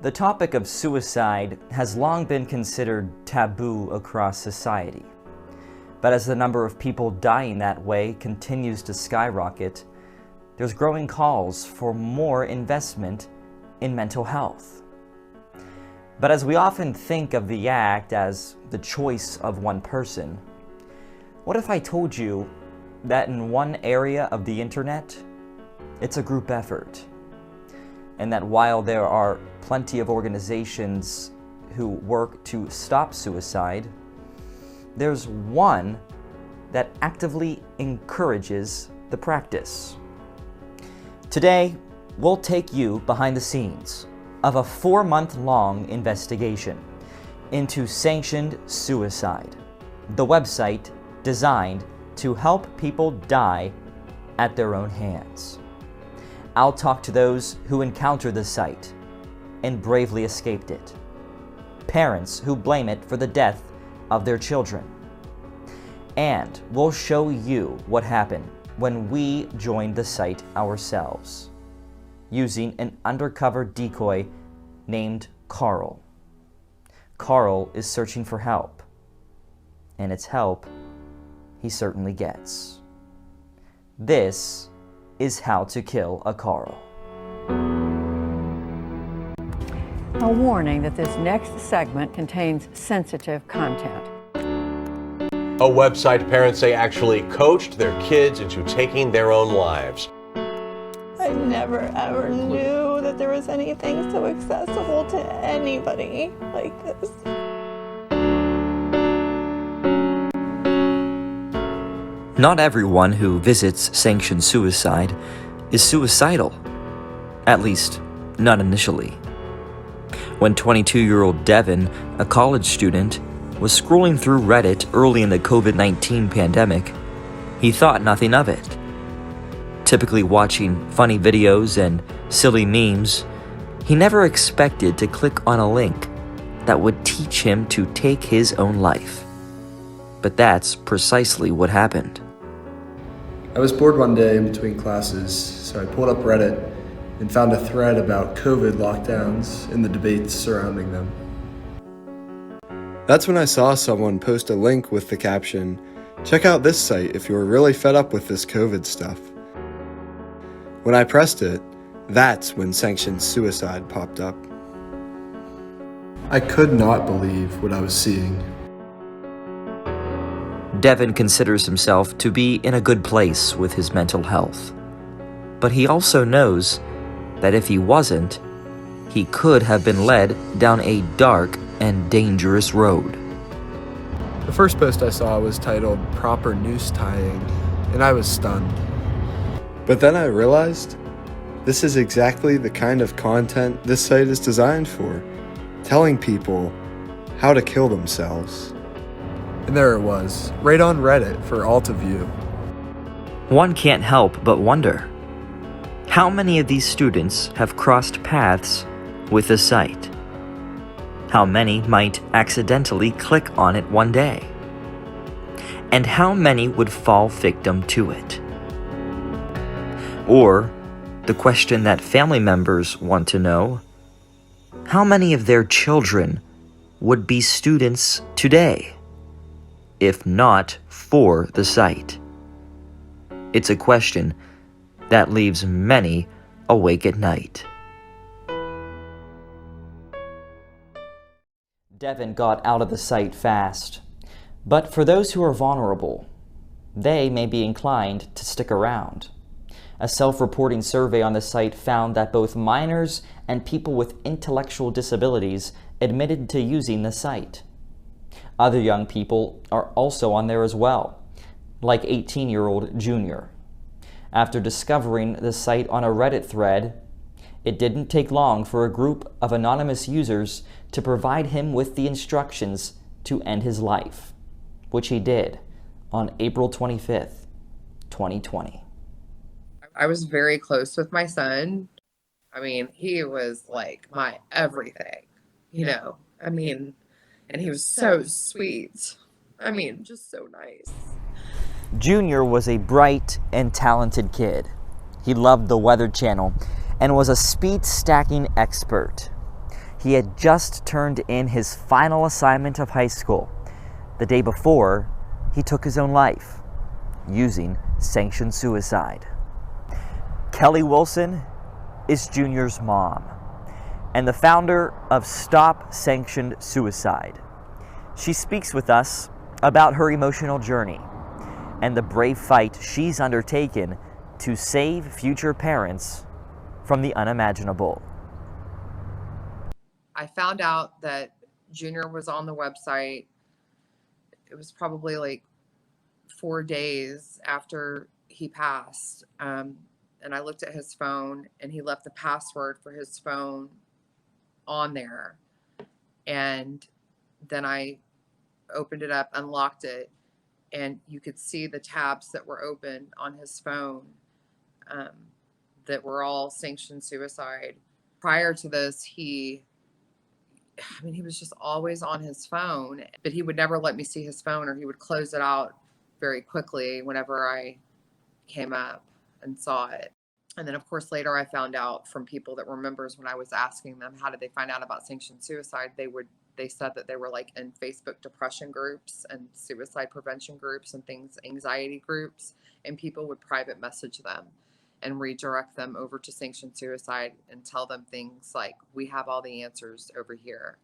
The topic of suicide has long been considered taboo across society. But as the number of people dying that way continues to skyrocket, there's growing calls for more investment in mental health. But as we often think of the act as the choice of one person, what if I told you that in one area of the internet, it's a group effort? And that while there are plenty of organizations who work to stop suicide, there's one that actively encourages the practice. Today, we'll take you behind the scenes of a 4-month-long investigation into sanctioned suicide, the website designed to help people die at their own hands. I'll talk to those who encountered the site and bravely escaped it, parents who blame it for the death of their children, and we'll show you what happened when we joined the site ourselves, using an undercover decoy named Carl. Carl is searching for help, and it's help he certainly gets. This is How to Kill a Carl. A warning that this next segment contains sensitive content. A website parents say actually coached their kids into taking their own lives. I never ever knew that there was anything so accessible to anybody like this. Not everyone who visits sanctioned suicide is suicidal, at least not initially. When 22-year-old Devin, a college student, was scrolling through Reddit early in the COVID-19 pandemic, he thought nothing of it. Typically watching funny videos and silly memes, he never expected to click on a link that would teach him to take his own life. But that's precisely what happened. I was bored one day in between classes, so I pulled up Reddit and found a thread about COVID lockdowns and the debates surrounding them. That's when I saw someone post a link with the caption, "Check out this site if you're really fed up with this COVID stuff." When I pressed it, that's when sanctioned suicide popped up. I could not believe what I was seeing. Devin considers himself to be in a good place with his mental health. But he also knows that if he wasn't, he could have been led down a dark and dangerous road. The first post I saw was titled "Proper Noose Tying," and I was stunned. But then I realized this is exactly the kind of content this site is designed for, telling people how to kill themselves. And there it was, right on Reddit for all to view. One can't help but wonder, how many of these students have crossed paths with the site? How many might accidentally click on it one day? And how many would fall victim to it? Or, the question that family members want to know, how many of their children would be students today, if not for the site? It's a question that leaves many awake at night. Devin got out of the site fast, but for those who are vulnerable, they may be inclined to stick around. A self-reporting survey on the site found that both minors and people with intellectual disabilities admitted to using the site. Other young people are also on there as well, like 18-year-old Junior. After discovering the site on a Reddit thread, it didn't take long for a group of anonymous users to provide him with the instructions to end his life, which he did on April 25th, 2020. I was very close with my son. I mean, he was like my everything, and he was so sweet. Just so nice. Junior was a bright and talented kid. He loved the Weather Channel and was a speed stacking expert. He had just turned in his final assignment of high school. The day before, he took his own life, using sanctioned suicide. Kelly Wilson is Junior's mom and the founder of Stop Sanctioned Suicide. She speaks with us about her emotional journey and the brave fight she's undertaken to save future parents from the unimaginable. I found out that Junior was on the website. It was probably like 4 days after he passed. And I looked at his phone, and he left the password for his phone on there. And then I opened it up, unlocked it, and you could see the tabs that were open on his phone that were all sanctioned suicide. Prior to this, he was just always on his phone, but he would never let me see his phone, or he would close it out very quickly whenever I came up and saw it. And then, of course, later I found out from people that were members, when I was asking them how did they find out about sanctioned suicide, they said that they were like in Facebook depression groups and suicide prevention groups and things, anxiety groups, and people would private message them and redirect them over to sanctioned suicide and tell them things like, we have all the answers over here.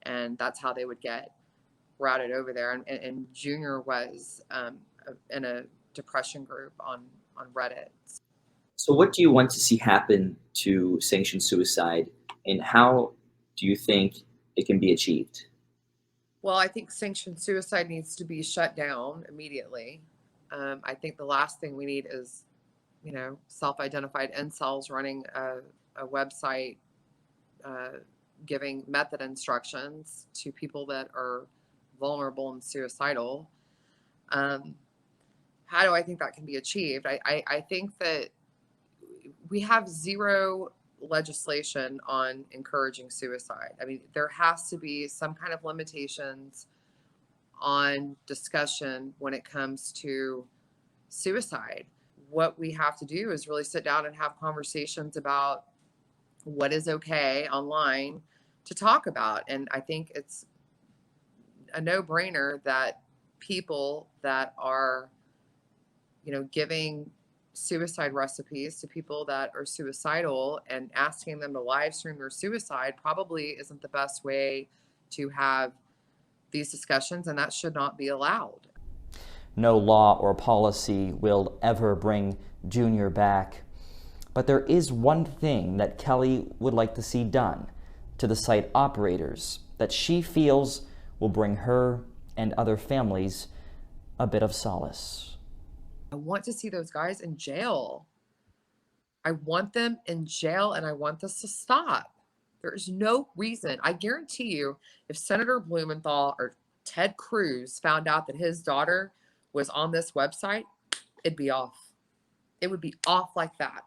And that's how they would get routed over there. And Junior was in a depression group on Reddit. So what do you want to see happen to sanctioned suicide, and how do you think it can be achieved? Well, I think sanctioned suicide needs to be shut down immediately. I think the last thing we need is, self-identified incels running a website giving method instructions to people that are vulnerable and suicidal. How do I think that can be achieved? I think that we have zero legislation on encouraging suicide. I mean, there has to be some kind of limitations on discussion when it comes to suicide. What we have to do is really sit down and have conversations about what is okay online to talk about. And I think it's a no-brainer that people that are, giving suicide recipes to people that are suicidal and asking them to live stream their suicide probably isn't the best way to have these discussions, and that should not be allowed. No law or policy will ever bring Junior back, but there is one thing that Kelly would like to see done to the site operators that she feels will bring her and other families a bit of solace. I want to see those guys in jail. I want them in jail, and I want this to stop. There is no reason. I guarantee you, if Senator Blumenthal or Ted Cruz found out that his daughter was on this website, it'd be off. It would be off like that.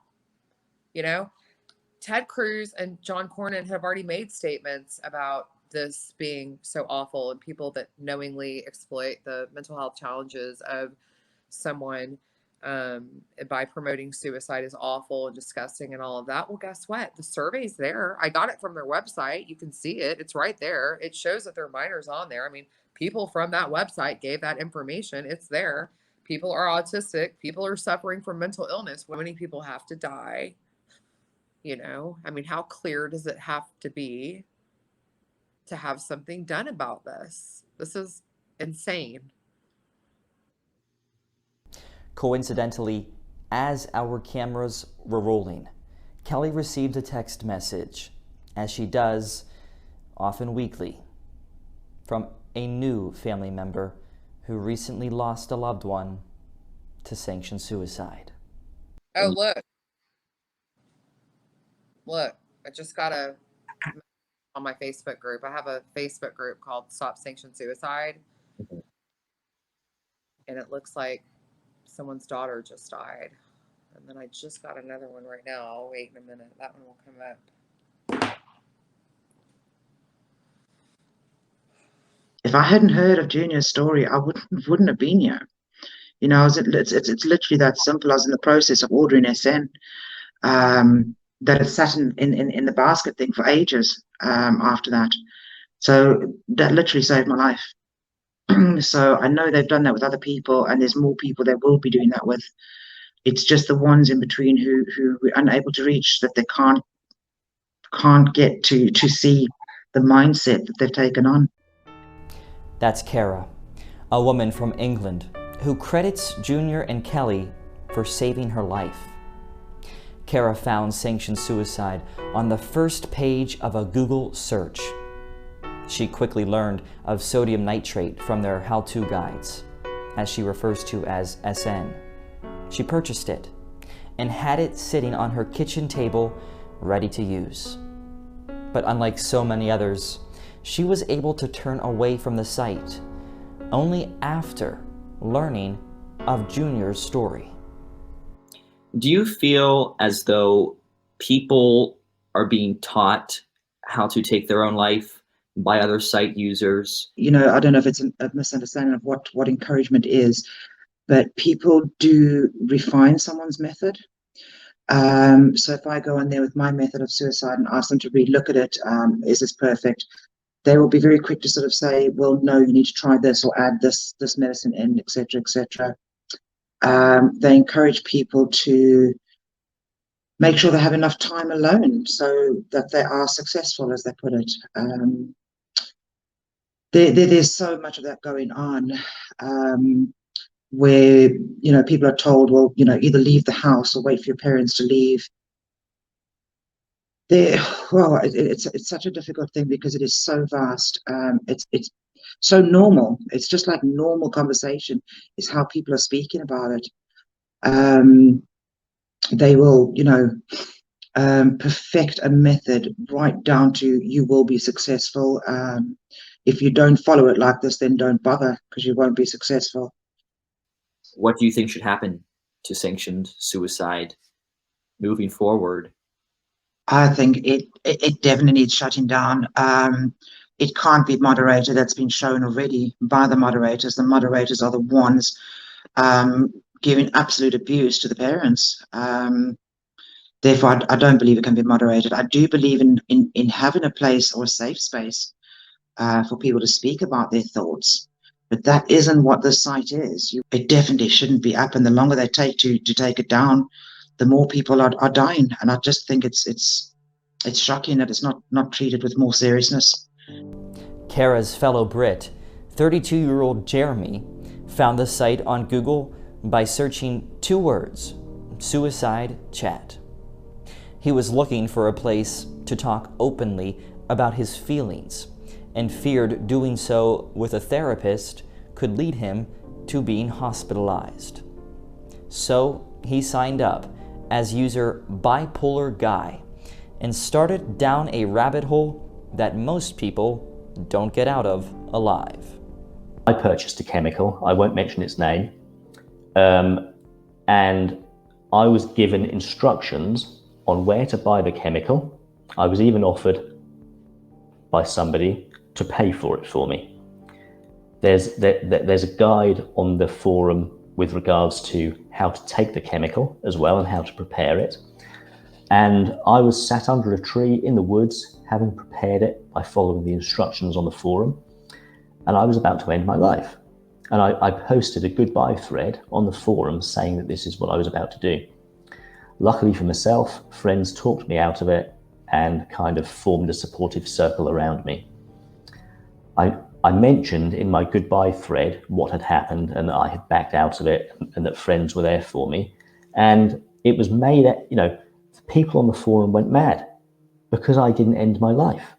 Ted Cruz and John Cornyn have already made statements about this being so awful, and people that knowingly exploit the mental health challenges of someone by promoting suicide is awful and disgusting and all of that. Well, guess what? The survey's there. I got it from their website. You can see it. It's right there. It shows that there are minors on there. I mean, people from that website gave that information. It's there. People are autistic. People are suffering from mental illness. How many people have to die? How clear does it have to be to have something done about this? This is insane. Coincidentally, as our cameras were rolling, Kelly received a text message, as she does often weekly, from a new family member who recently lost a loved one to sanctioned suicide. Oh, look, I just got on my Facebook group. I have a Facebook group called Stop Sanctioned Suicide. And it looks like someone's daughter just died. And then I just got another one right now. I'll wait in a minute. That one will come up. If I hadn't heard of Junior's story, I wouldn't have been here. It's literally that simple. I was in the process of ordering SN. that had sat in the basket thing for ages after that. So that literally saved my life. So I know they've done that with other people, and there's more people they will be doing that with. It's just the ones in between who we're unable to reach, that they can't get to see the mindset that they've taken on. That's Kara, a woman from England who credits Junior and Kelly for saving her life. Kara found sanctioned suicide on the first page of a Google search. She quickly learned of sodium nitrate from their how-to guides, as she refers to as SN. She purchased it and had it sitting on her kitchen table ready to use. But unlike so many others, she was able to turn away from the site only after learning of Junior's story. Do you feel as though people are being taught how to take their own life by other site users? You know, I don't know if it's a misunderstanding of what encouragement is, but people do refine someone's method. So if I go in there with my method of suicide and ask them to relook at it, is this perfect? They will be very quick to sort of say, well, no, you need to try this or add this medicine in, etc., etc. They encourage people to make sure they have enough time alone so that they are successful, as they put it. There's so much of that going on, where, you know, people are told, well, you know, either leave the house or wait for your parents to leave. Well, it's such a difficult thing because it is so vast. It's so normal. It's just like normal conversation is how people are speaking about it. They will, you know, perfect a method right down to you will be successful. If you don't follow it like this, then don't bother because you won't be successful. What do you think should happen to sanctioned suicide moving forward? I think it definitely needs shutting down. It can't be moderated. That's been shown already by the moderators. The moderators are the ones giving absolute abuse to the parents. Therefore, I don't believe it can be moderated. I do believe in having a place or a safe space for people to speak about their thoughts. But that isn't what this site is. It definitely shouldn't be up, and the longer they take to take it down, the more people are dying. And I just think it's shocking that it's not treated with more seriousness. Kara's fellow Brit, 32-year-old Jeremy, found the site on Google by searching 2 words, suicide chat. He was looking for a place to talk openly about his feelings and feared doing so with a therapist could lead him to being hospitalized. So he signed up as user Bipolar Guy and started down a rabbit hole that most people don't get out of alive. I purchased a chemical, I won't mention its name, and I was given instructions on where to buy the chemical. I was even offered by somebody to pay for it for me. There's a guide on the forum with regards to how to take the chemical as well and how to prepare it. And I was sat under a tree in the woods, having prepared it by following the instructions on the forum, and I was about to end my life. And I posted a goodbye thread on the forum saying that this is what I was about to do. Luckily for myself, friends talked me out of it and kind of formed a supportive circle around me. I mentioned in my goodbye thread what had happened and that I had backed out of it and that friends were there for me. And it was made, you know, people on the forum went mad because I didn't end my life.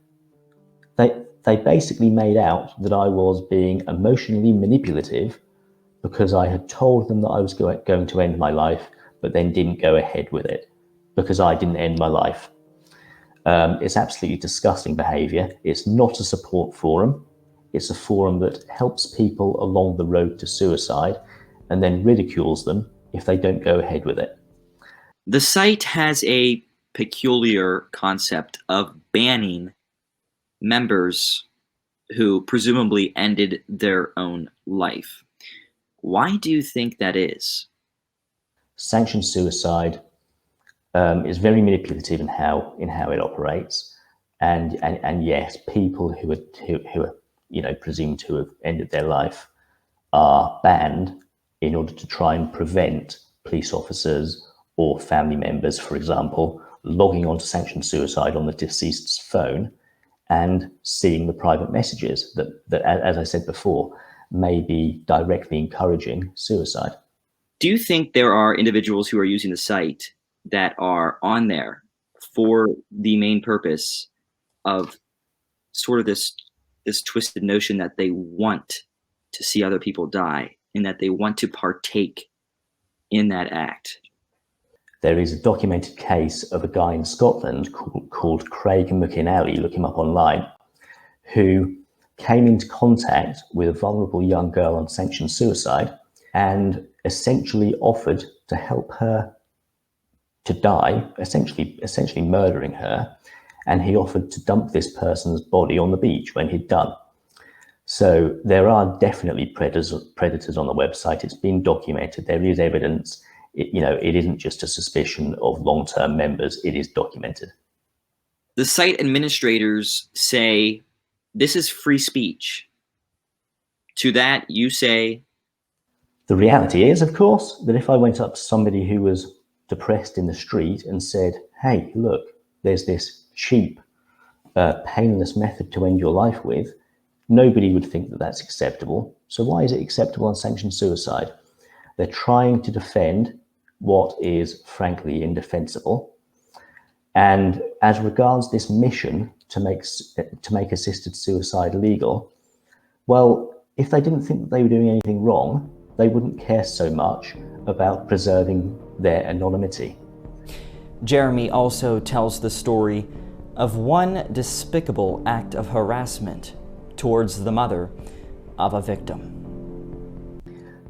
They basically made out that I was being emotionally manipulative because I had told them that I was going to end my life, but then didn't go ahead with it because I didn't end my life. It's absolutely disgusting behavior. It's not a support forum. It's a forum that helps people along the road to suicide and then ridicules them if they don't go ahead with it. The site has a peculiar concept of banning members who presumably ended their own life. Why do you think that is? Sanctioned suicide It's very manipulative in how it operates, and yes, people who are presumed to have ended their life are banned in order to try and prevent police officers or family members, for example, logging on to sanctioned suicide on the deceased's phone and seeing the private messages that, as I said before, may be directly encouraging suicide. Do you think there are individuals who are using the site that are on there for the main purpose of sort of this twisted notion that they want to see other people die and that they want to partake in that act? There is a documented case of a guy in Scotland called Craig McInally, look him up online, who came into contact with a vulnerable young girl on sanctioned suicide and essentially offered to help her to die, essentially murdering her, and he offered to dump this person's body on the beach when he'd done. So there are definitely predators on the website. It's been documented. There is evidence. It isn't just a suspicion of long-term members. It is documented. The site administrators say this is free speech. To that, you say? The reality is, of course, that if I went up to somebody who was depressed in the street and said, hey, look, there's this cheap, painless method to end your life with, nobody would think that that's acceptable. So why is it acceptable on sanctioned suicide? They're trying to defend what is frankly indefensible. And as regards this mission to make assisted suicide legal, well, if they didn't think that they were doing anything wrong, they wouldn't care so much about preserving their anonymity. Jeremy also tells the story of one despicable act of harassment towards the mother of a victim.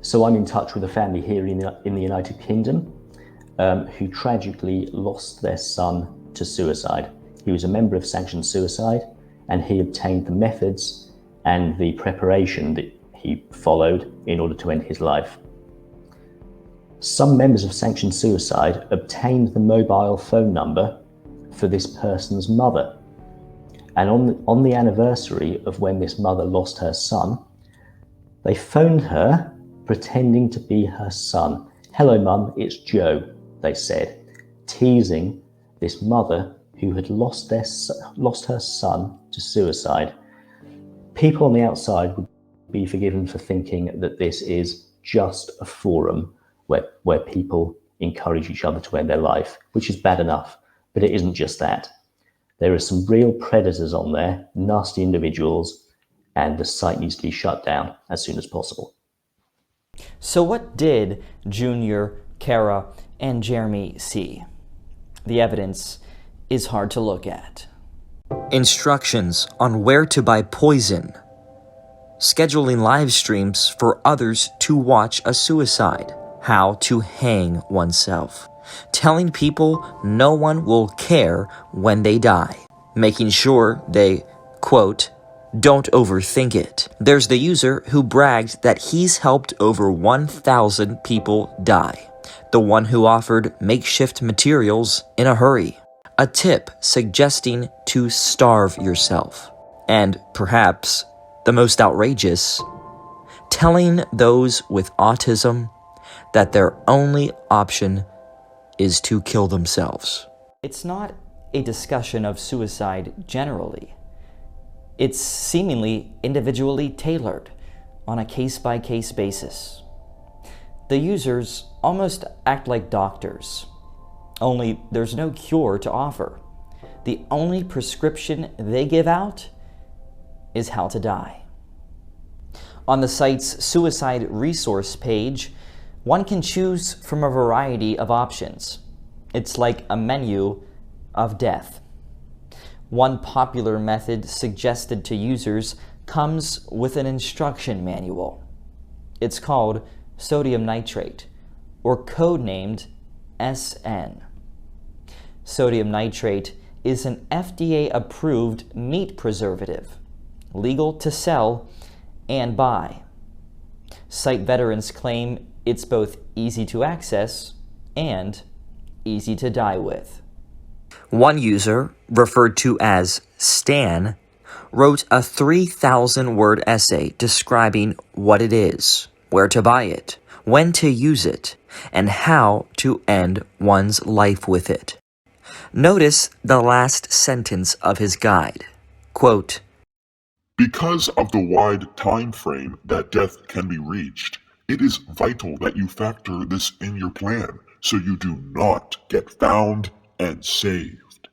So I'm in touch with a family here in the United Kingdom who tragically lost their son to suicide. He was a member of sanctioned suicide, and he obtained the methods and the preparation that he followed in order to end his life. Some members of sanctioned suicide obtained the mobile phone number for this person's mother. And on the anniversary of when this mother lost her son, they phoned her pretending to be her son. Hello, Mum, it's Joe, they said, teasing this mother who had lost her son to suicide. People on the outside would be forgiven for thinking that this is just a forum where people encourage each other to end their life, which is bad enough, but it isn't just that. There are some real predators on there, nasty individuals, and the site needs to be shut down as soon as possible. So what did Junior, Kara, and Jeremy see? The evidence is hard to look at. Instructions on where to buy poison. Scheduling live streams for others to watch a suicide. How to hang oneself. Telling people no one will care when they die. Making sure they, quote, don't overthink it. There's the user who bragged that he's helped over 1,000 people die. The one who offered makeshift materials in a hurry. A tip suggesting to starve yourself. And perhaps the most outrageous, telling those with autism that their only option is to kill themselves. It's not a discussion of suicide generally. It's seemingly individually tailored on a case-by-case basis. The users almost act like doctors, only there's no cure to offer. The only prescription they give out is how to die. On the site's suicide resource page, one can choose from a variety of options. It's like a menu of death. One popular method suggested to users comes with an instruction manual. It's called sodium nitrate, or codenamed SN. Sodium nitrate is an FDA-approved meat preservative, legal to sell and buy. Site veterans claim it's both easy to access and easy to die with. One user, referred to as Stan, wrote a 3,000-word essay describing what it is, where to buy it, when to use it, and how to end one's life with it. Notice the last sentence of his guide. Quote, "Because of the wide time frame that death can be reached, it is vital that you factor this in your plan so you do not get found and saved."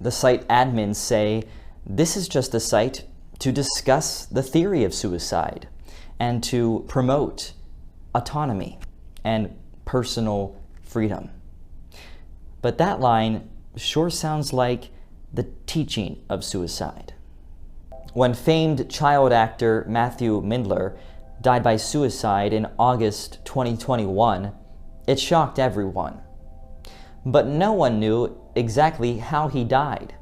The site admins say this is just a site to discuss the theory of suicide and to promote autonomy and personal freedom. But that line sure sounds like the teaching of suicide. When famed child actor Matthew Mindler died by suicide in August 2021, it shocked everyone. But no one knew exactly how he died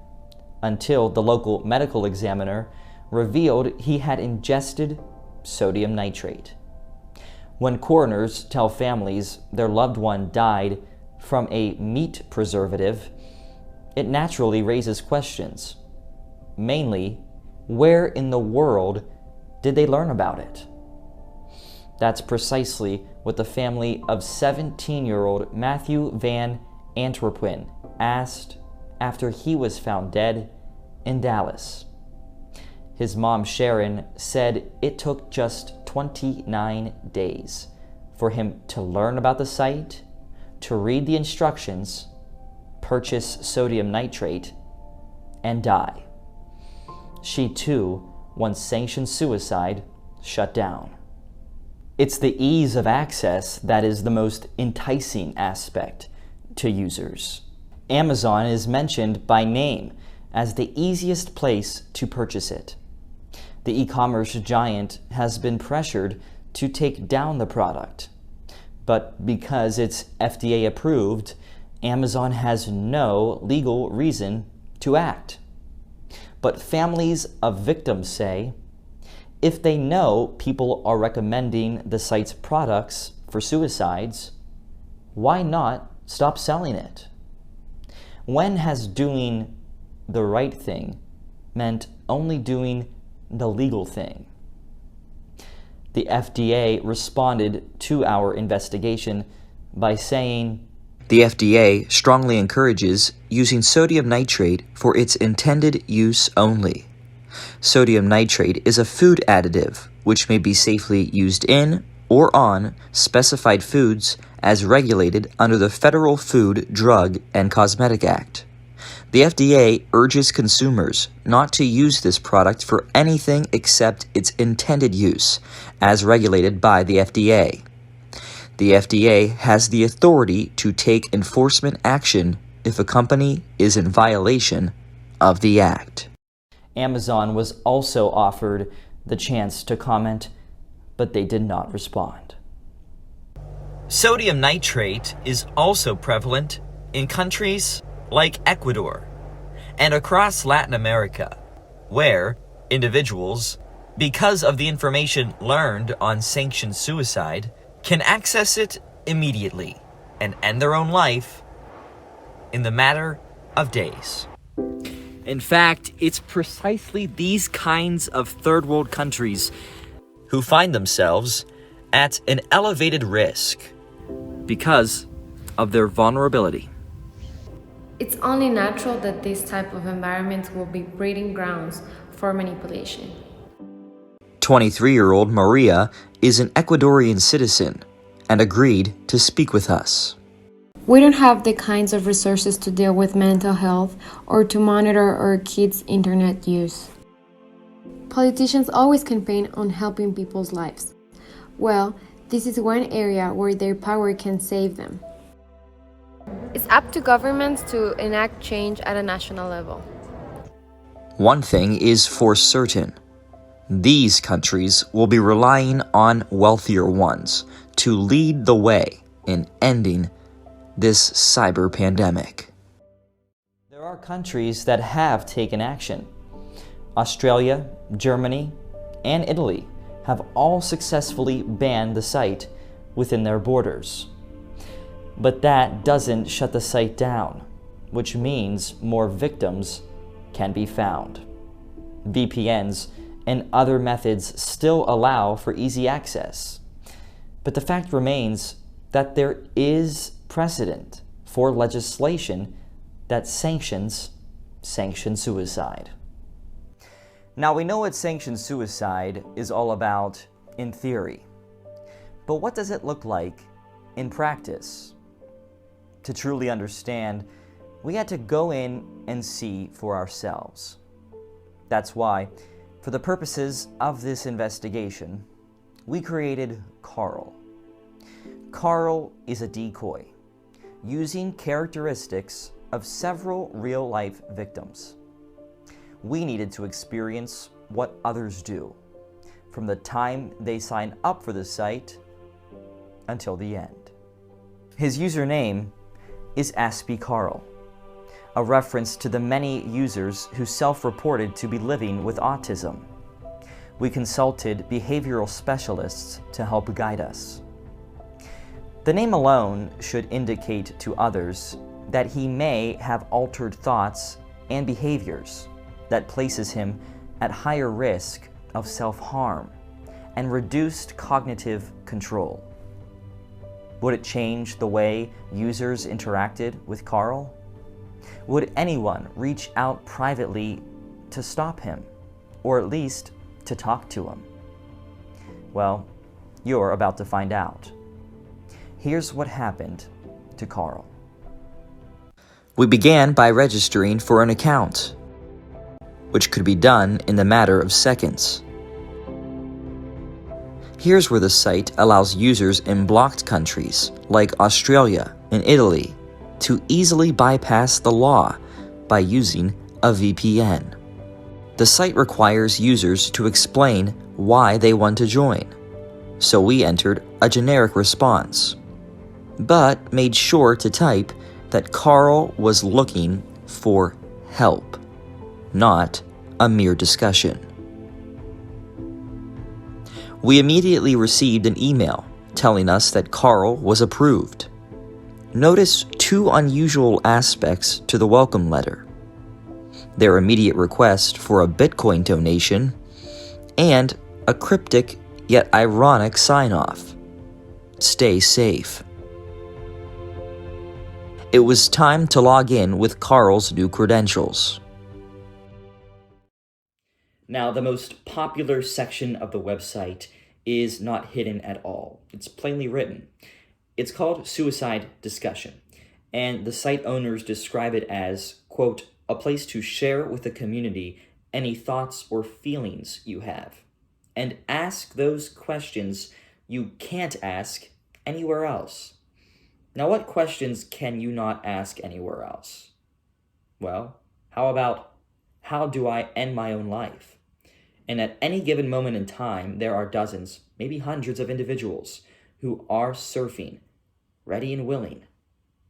until the local medical examiner revealed he had ingested sodium nitrate. When coroners tell families their loved one died from a meat preservative, it naturally raises questions. Mainly, where in the world did they learn about it? That's precisely what the family of 17-year-old Matthew Van Antwerpen asked after he was found dead in Dallas. His mom, Sharon, said it took just 29 days for him to learn about the site, to read the instructions, purchase sodium nitrate, and die. She too once sanctioned suicide shut down. It's the ease of access that is the most enticing aspect to users. Amazon is mentioned by name as the easiest place to purchase it. The e-commerce giant has been pressured to take down the product. But because it's FDA approved, Amazon has no legal reason to act. But families of victims say, if they know people are recommending the site's products for suicides, why not stop selling it? When has doing the right thing meant only doing the legal thing? The FDA responded to our investigation by saying, the FDA strongly encourages using sodium nitrate for its intended use only. Sodium nitrate is a food additive which may be safely used in or on specified foods as regulated under the Federal Food, Drug, and Cosmetic Act. The FDA urges consumers not to use this product for anything except its intended use, as regulated by the FDA. The FDA has the authority to take enforcement action if a company is in violation of the Act. Amazon was also offered the chance to comment, but they did not respond. Sodium nitrate is also prevalent in countries like Ecuador and across Latin America, where individuals, because of the information learned on sanctioned suicide, can access it immediately and end their own life in the matter of days. In fact, it's precisely these kinds of third world countries who find themselves at an elevated risk because of their vulnerability. It's only natural that this type of environment will be breeding grounds for manipulation. 23-year-old Maria is an Ecuadorian citizen and agreed to speak with us. We don't have the kinds of resources to deal with mental health or to monitor our kids' internet use. Politicians always campaign on helping people's lives. Well, this is one area where their power can save them. It's up to governments to enact change at a national level. One thing is for certain. These countries will be relying on wealthier ones to lead the way in ending this cyber pandemic. There are countries that have taken action. Australia, Germany, and Italy have all successfully banned the site within their borders. But that doesn't shut the site down, which means more victims can be found. VPNs and other methods still allow for easy access. But the fact remains that there is precedent for legislation that sanctions suicide. Now, we know what sanctioned suicide is all about in theory, but what does it look like in practice? To truly understand, we had to go in and see for ourselves. That's why, for the purposes of this investigation, we created Carl. Carl is a decoy, using characteristics of several real-life victims. We needed to experience what others do, from the time they sign up for the site until the end. His username is Aspie Carl, a reference to the many users who self-reported to be living with autism. We consulted behavioral specialists to help guide us. The name alone should indicate to others that he may have altered thoughts and behaviors that places him at higher risk of self-harm and reduced cognitive control. Would it change the way users interacted with Carl? Would anyone reach out privately to stop him, or at least to talk to him? Well, you're about to find out. Here's what happened to Carl. We began by registering for an account, which could be done in the matter of seconds. Here's where the site allows users in blocked countries like Australia and Italy to easily bypass the law by using a VPN. The site requires users to explain why they want to join, so we entered a generic response, but made sure to type that Carl was looking for help, not a mere discussion. We immediately received an email telling us that Carl was approved. Notice two unusual aspects to the welcome letter: their immediate request for a Bitcoin donation and a cryptic yet ironic sign-off: "Stay safe." It was time to log in with Carl's new credentials. Now, the most popular section of the website is not hidden at all. It's plainly written. It's called Suicide Discussion, and the site owners describe it as, quote, "a place to share with the community any thoughts or feelings you have, and ask those questions you can't ask anywhere else." Now, what questions can you not ask anywhere else? Well, how about, how do I end my own life? And at any given moment in time, there are dozens, maybe hundreds of individuals who are surfing, ready and willing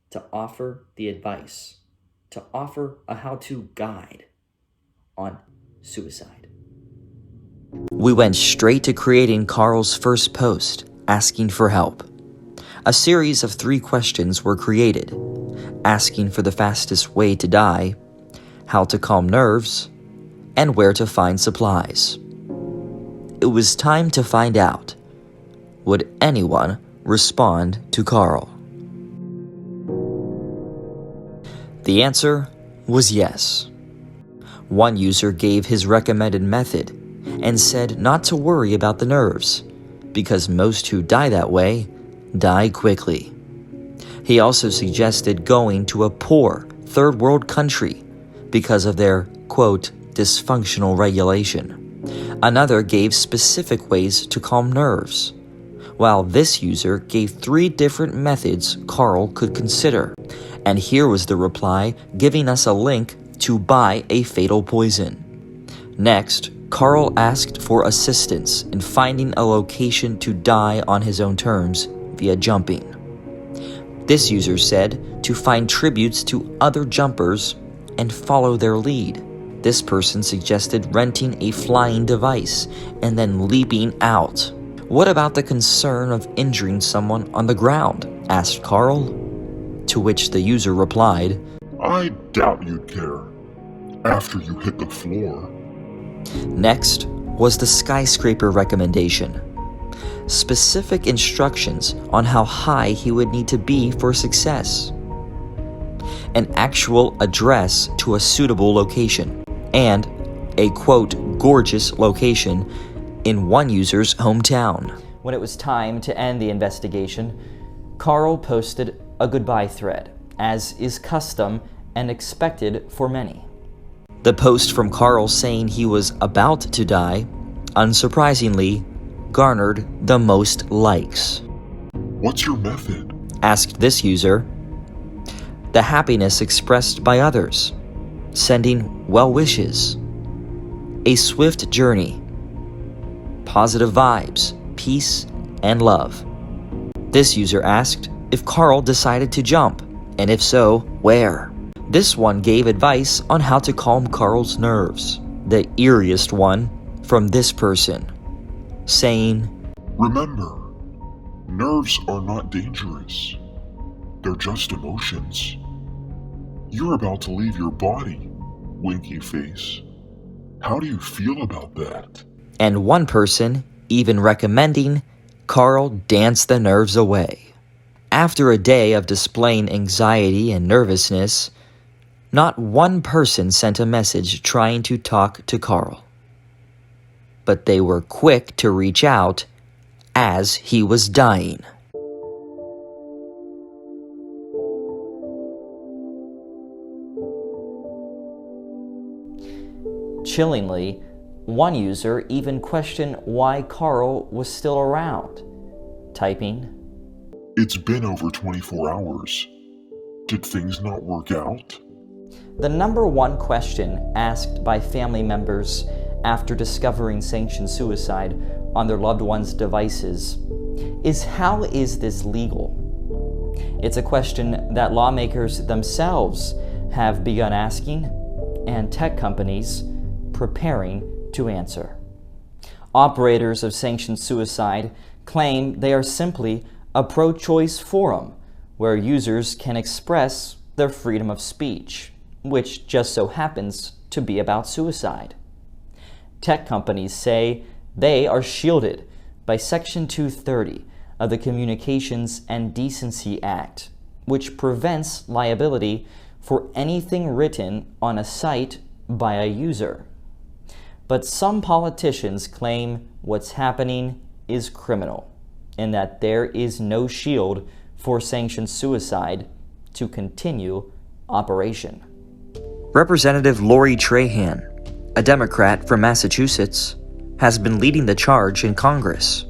to offer the advice, to offer a how-to guide on suicide. We went straight to creating Carl's first post, asking for help. A series of 3 questions were created: asking for the fastest way to die, how to calm nerves, and where to find supplies. It was time to find out. Would anyone respond to Carl? The answer was yes. One user gave his recommended method and said not to worry about the nerves, because most who die that way die quickly. He also suggested going to a poor third world country because of their, quote, dysfunctional regulation. Another gave specific ways to calm nerves, while this user gave 3 different methods Carl could consider. And here was the reply, giving us a link to buy a fatal poison. Next, Carl asked for assistance in finding a location to die on his own terms via jumping. This user said to find tributes to other jumpers and follow their lead. This person suggested renting a flying device and then leaping out. What about the concern of injuring someone on the ground? Asked Carl. to which the user replied, I doubt you'd care after you hit the floor. Next was the skyscraper recommendation. Specific instructions on how high he would need to be for success. An actual address to a suitable location, and a quote, gorgeous location in one user's hometown. When it was time to end the investigation, Carl posted a goodbye thread, as is custom and expected for many. The post from Carl saying he was about to die, unsurprisingly, garnered the most likes. What's your method? Asked this user. The happiness expressed by others, sending well wishes, a swift journey, positive vibes, peace, and love. This user asked if Carl decided to jump, and if so, where. This one gave advice on how to calm Carl's nerves, the eeriest one from this person, saying, Remember, nerves are not dangerous. They're just emotions. You're about to leave your body, winky face. How do you feel about that? And one person even recommending Carl dance the nerves away. After a day of displaying anxiety and nervousness, not one person sent a message trying to talk to Carl. But they were quick to reach out as he was dying. Chillingly, one user even questioned why Carl was still around, typing, It's been over 24 hours. Did things not work out? The number one question asked by family members after discovering sanctioned suicide on their loved ones' devices is, how is this legal? It's a question that lawmakers themselves have begun asking, and tech companies preparing to answer. Operators of sanctioned suicide claim they are simply a pro-choice forum where users can express their freedom of speech, which just so happens to be about suicide. Tech companies say they are shielded by Section 230 of the Communications and Decency Act, which prevents liability for anything written on a site by a user. But some politicians claim what's happening is criminal, and that there is no shield for sanctioned suicide to continue operation. Representative Lori Trahan, a Democrat from Massachusetts, has been leading the charge in Congress.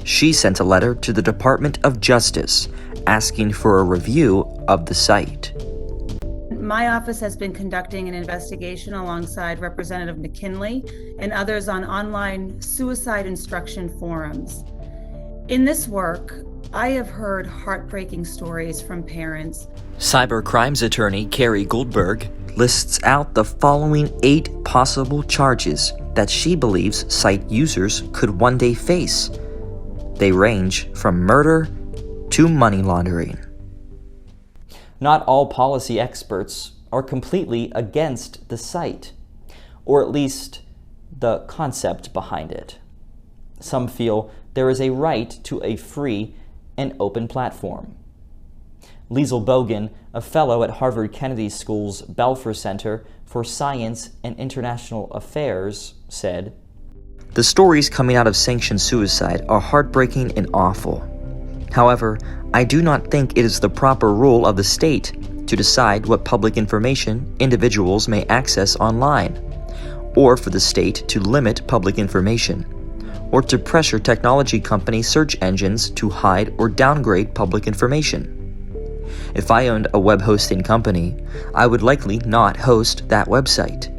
She sent a letter to the Department of Justice asking for a review of the site. My office has been conducting an investigation alongside Representative McKinley and others on online suicide instruction forums. In this work, I have heard heartbreaking stories from parents. Cybercrimes attorney Carrie Goldberg lists out the following 8 possible charges that she believes site users could one day face. They range from murder to money laundering. Not all policy experts are completely against the site, or at least the concept behind it. Some feel there is a right to a free and open platform. Liesl Bogan, a fellow at Harvard Kennedy School's Belfer Center for Science and International Affairs, said, The stories coming out of sanctioned suicide are heartbreaking and awful. However, I do not think it is the proper role of the state to decide what public information individuals may access online, or for the state to limit public information, or to pressure technology company search engines to hide or downgrade public information. If I owned a web hosting company, I would likely not host that website.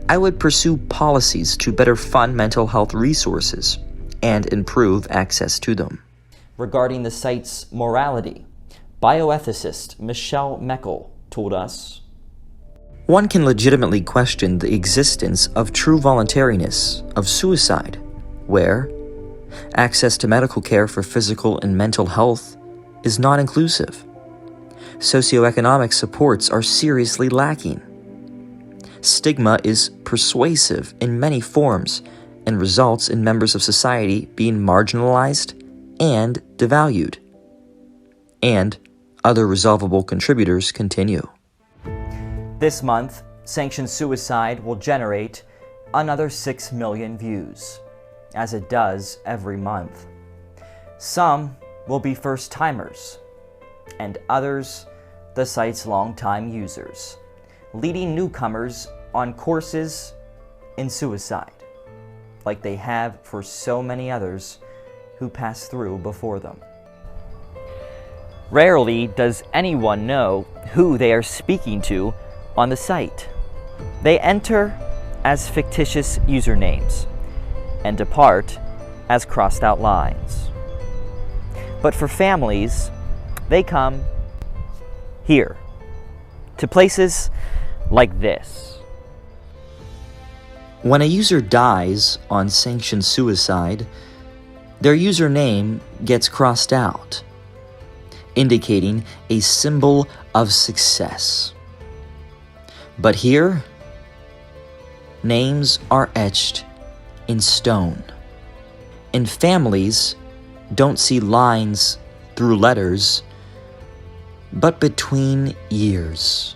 I would pursue policies to better fund mental health resources and improve access to them. Regarding the site's morality, bioethicist Michelle Meckel told us, One can legitimately question the existence of true voluntariness of suicide, where access to medical care for physical and mental health is not inclusive. Socioeconomic supports are seriously lacking. Stigma is persuasive in many forms and results in members of society being marginalized and devalued. And other resolvable contributors continue. This month, Sanctioned Suicide will generate another 6 million views, as it does every month. Some will be first-timers, and others the site's longtime users, leading newcomers on courses in suicide, like they have for so many others who passed through before them. Rarely does anyone know who they are speaking to on the site. They enter as fictitious usernames and depart as crossed out lines. But for families, they come here, to places like this. When a user dies on Sanctioned Suicide, their username gets crossed out, indicating a symbol of success. But here, names are etched in stone, and families don't see lines through letters, but between years.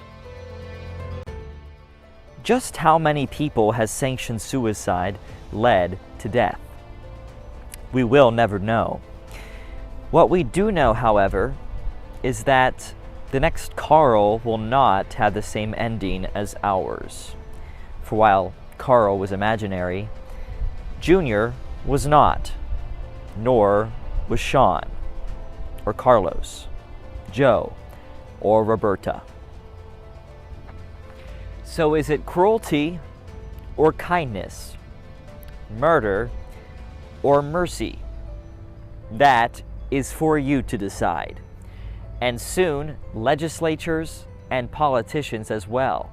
Just how many people has Sanctioned Suicide led to death? We will never know. What we do know, however, is that the next Carl will not have the same ending as ours. For while Carl was imaginary, Junior was not, nor was Sean, or Carlos, Joe, or Roberta. So is it cruelty or kindness, murder or mercy? That is for you to decide, and soon legislatures and politicians as well.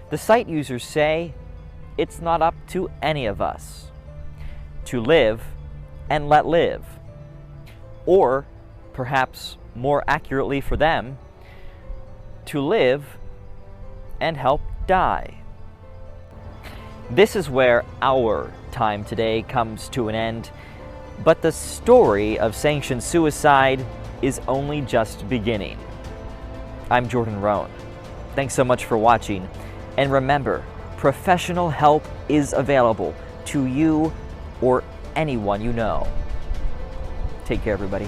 The site users say it's not up to any of us to live and let live, or perhaps more accurately for them, to live and help die. This is where our time today comes to an end, but the story of Sanctioned Suicide is only just beginning. I'm Jordan Rhone. Thanks so much for watching, and remember, professional help is available to you or anyone you know. Take care, everybody.